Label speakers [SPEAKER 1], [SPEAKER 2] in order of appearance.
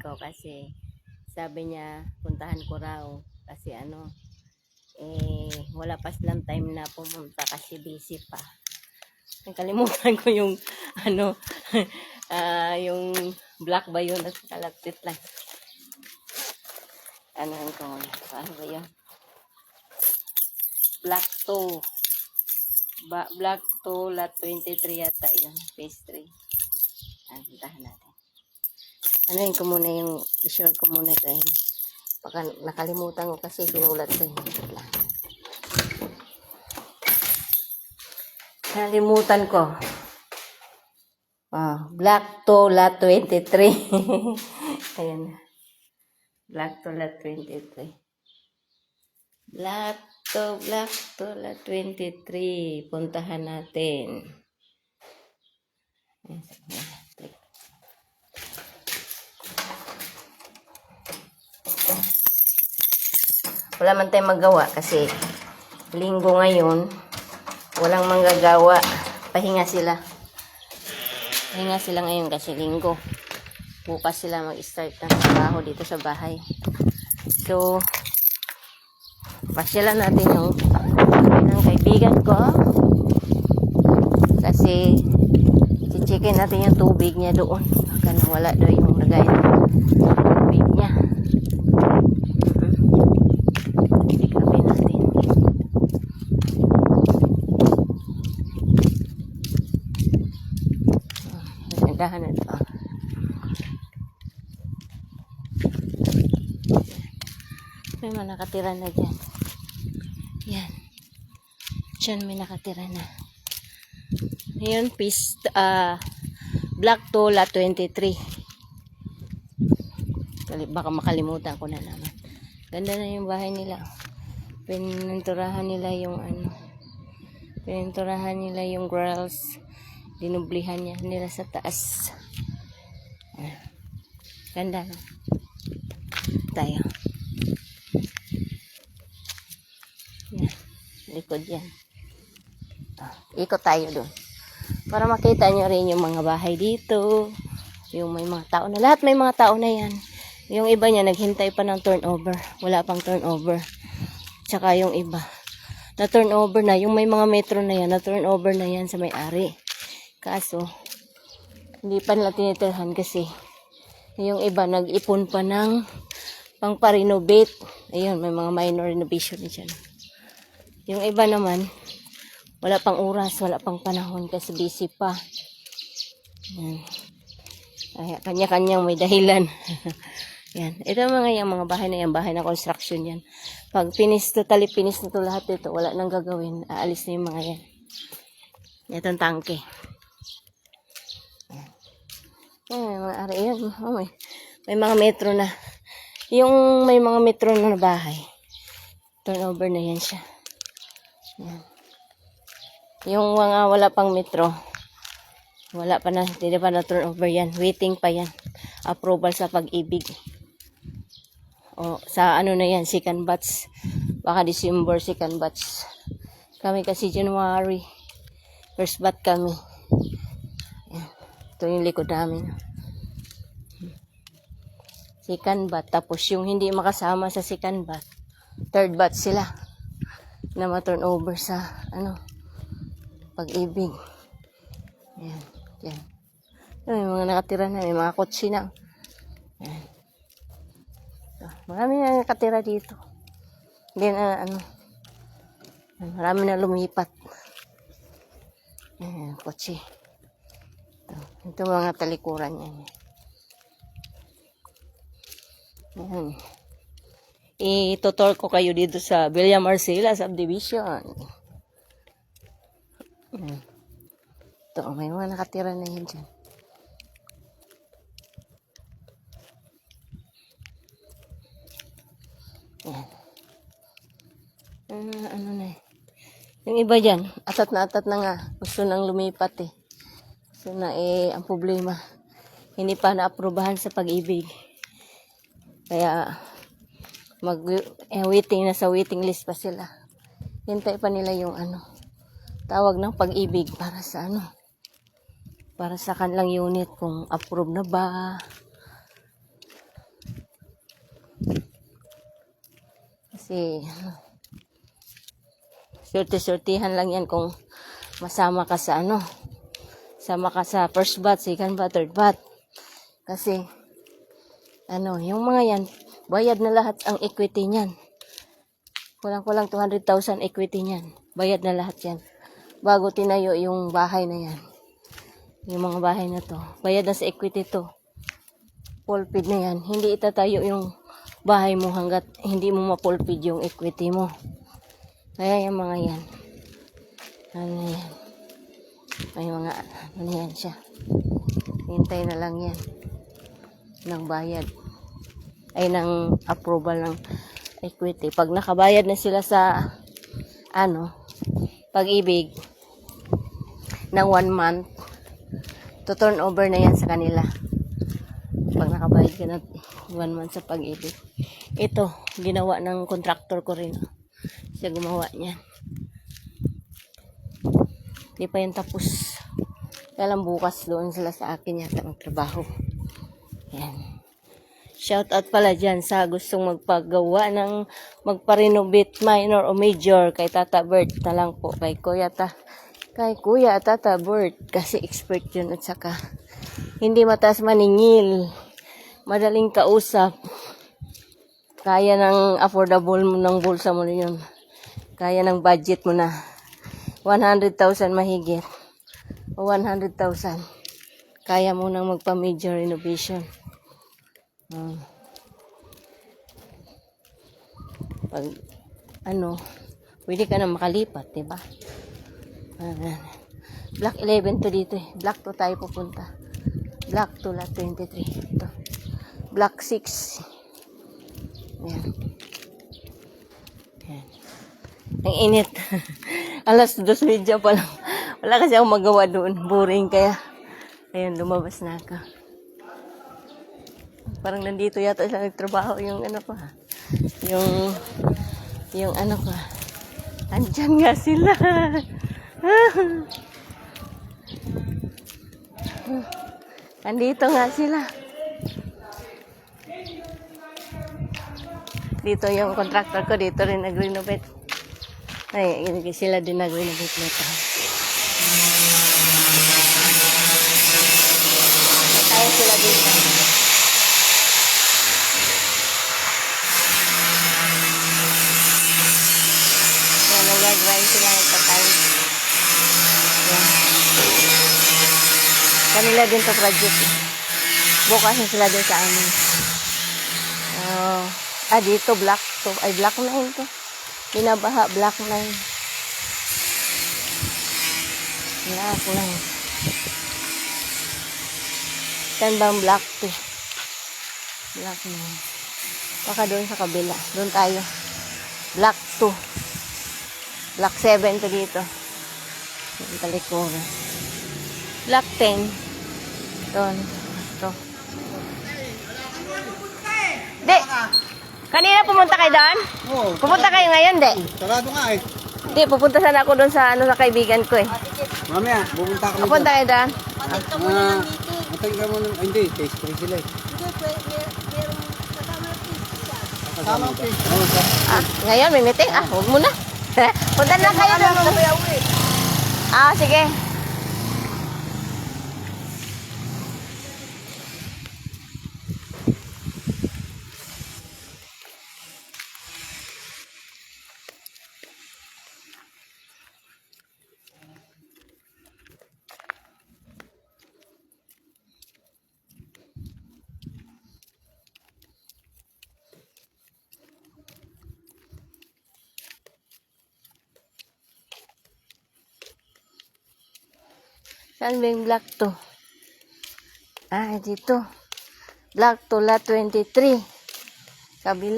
[SPEAKER 1] ko kasi sabi niya puntahan ko raw kasi wala pa silang time na pumunta kasi busy pa. Nakalimutan ko yung ano yung black ba yun at kalapit lang. Ano ko? Ano ba yun? Black 2. Black 2 lot 23 yata yun. Phase 3. Puntahan natin. Ano ko muna yung i-share ko muna guys. Baka nakalimutan ko kasi sinulat ko yun. Nakalimutan ko. Black 2 lot 23. Ayan. Black 2 lot 23. Black 2 lot 23. Puntahan natin. Wala man tayong magawa kasi linggo ngayon. Walang manggagawa. Pahinga sila. Pahinga sila ngayon kasi linggo. Bukas sila mag-start ng trabaho dito sa bahay. So, pasyalan natin yung ng kaibigan ko. Kasi, chichikin natin yung tubig niya doon. Baka nawala doon yung lagay ng tubig niya. Sikapin natin. Dahan na ito. May mga nakatira na dyan. Yan. Diyan may nakatira na. Ngayon, Black 2 lot 23. Baka makalimutan ko na naman. Ganda na yung bahay nila. Pininturahan nila yung Pininturahan nila yung grills. Dinublihan nila sa taas. Ganda na. Tayo. Yan. Likod yan. Ikot tayo doon. Para makita nyo rin yung mga bahay dito. Yung may mga tao na. Lahat may mga tao na yan. Yung iba niya naghintay pa ng turnover. Wala pang turnover. Tsaka yung iba. Na turnover na. Yung may mga metro na yan. Na turnover na yan sa may-ari. Kaso, hindi pa nila tinitirhan kasi yung iba nag-ipon pa ng pang-renovate. Ayun, may mga minor renovation dyan. Yung iba naman, wala pang oras, wala pang panahon kasi busy pa. Yan. Ay, kanya-kanyang may dahilan. Yan. Ito yung mga bahay na yan, bahay na construction yan. Pag totally finish na ito lahat dito, wala nang gagawin, aalis na yung mga yan. Itong tangke. May mga ari yan. May mga metro na. Yung may mga metro na bahay. Turnover na yan siya. Yan. Yung mga wala pang metro. Wala pa na. Hindi pa na turnover yan. Waiting pa yan. Approval sa Pag-ibig. O sa na yan. Second batch. Baka December second batch. Kami kasi January. First batch kami. Ito yung likod namin. Second batch. Tapos yung hindi makasama sa second batch, third batch sila na ma-turnover sa Pag-ibig. Yan. Yan. May mga nakatira na. May mga kotse na. Yan. So, marami na nakatira dito. Hindi na marami na lumipat. Yan. Kotse. Ito mga talikuran yan. Yan. I-tutor ko kayo dito sa Villa Marcela Subdivision. Yan. Ito, may mga nakatira na yan dyan. Yan. Ano na eh. Yung iba dyan, atat na nga. Gusto nang lumipat eh. So na ang problema, hindi pa na-aprobahan sa Pag-ibig. Kaya waiting na sa waiting list pa sila. Hintay pa nila yung tawag ng Pag-ibig para sa para sa kanilang unit kung approve na ba. Kasi, surti-surtihan lang yan kung masama ka sa sama ka sa first bat, second bat, third bat. Kasi, yung mga yan, bayad na lahat ang equity niyan. Kulang-kulang 200,000 equity niyan. Bayad na lahat yan. Bago tinayo yung bahay na yan. Yung mga bahay na to. Bayad na sa equity to. Pulpid na yan. Hindi itatayo yung bahay mo hanggat hindi mo mapulpid yung equity mo. Kaya yung mga yan. Yan. May mga, yan siya. Hintay na lang yan. Ng bayad. Ay, ng approval ng equity. Pag nakabayad na sila sa, Pag-ibig, ng 1 month, to turn over na yan sa kanila. Pag nakabayad ka na 1 month sa Pag-ibig. Ito, ginawa ng contractor ko rin. Siya gumawa niyan. Di pa yan tapos. Kaya lang bukas doon sila sa akin yata magtrabaho. Yan. Shout out pala dyan sa gustong magpa-renovate minor o major kay Tata Bert na lang po. Kay Kuya Tata Bert. Kasi expert yun at saka hindi mataas maningil. Madaling kausap. Kaya ng affordable mo ng bulsa mo na yun. Kaya ng budget mo na. 100,000 mahigit. O 100,000. Kaya mo nang magpa-major renovation. Pag, pwede ka na makalipat, diba? Block 11 to dito eh. Block 2 tayo pupunta. Block 2 lot 23. Ito. Block 6. Ayan. Ayan. Ang init. Alas 2:30 pa lang. Wala kasi akong magawa doon. Boring kaya. Ayun, lumabas na ako. Parang nandito yata sila nagtrabaho yung ko. Yung ko. Andyan nga sila. Andito nga sila. Dito yung contractor ko, dito rin nag-renovate. Ay, sila din nag-renovate nito. Kaya sila dito. Yan, nag-grind sila nagpatay. Yan. Kanila din to project. Bukas na sila din sa amin. Dito black to. Ay, black 9 to. Binabaha, black 9. Black 9. Saan bang black 2? Black 9. Baka doon sa kabila. Doon tayo. Black 2. Black 7 to dito. Yung talikuran. Black 10. Doon. Ito. Di. Kanina pumunta kayo doon?
[SPEAKER 2] Oo.
[SPEAKER 1] Pupunta kayo ngayon, di?
[SPEAKER 2] Sarado nga eh.
[SPEAKER 1] Di, pupunta sana ako doon sa sa kaibigan ko eh.
[SPEAKER 2] Mamaya, pupunta kami
[SPEAKER 1] Pupunta kayo doon?
[SPEAKER 2] Atay ka mo ng... Hindi, taste free sila eh. Kasama ang fish.
[SPEAKER 1] Ngayon may meeting? Huwag mo na. Punta na kayo doon. Sige. Saan ba yung black to? Dito. Black to lot 23. Kabila.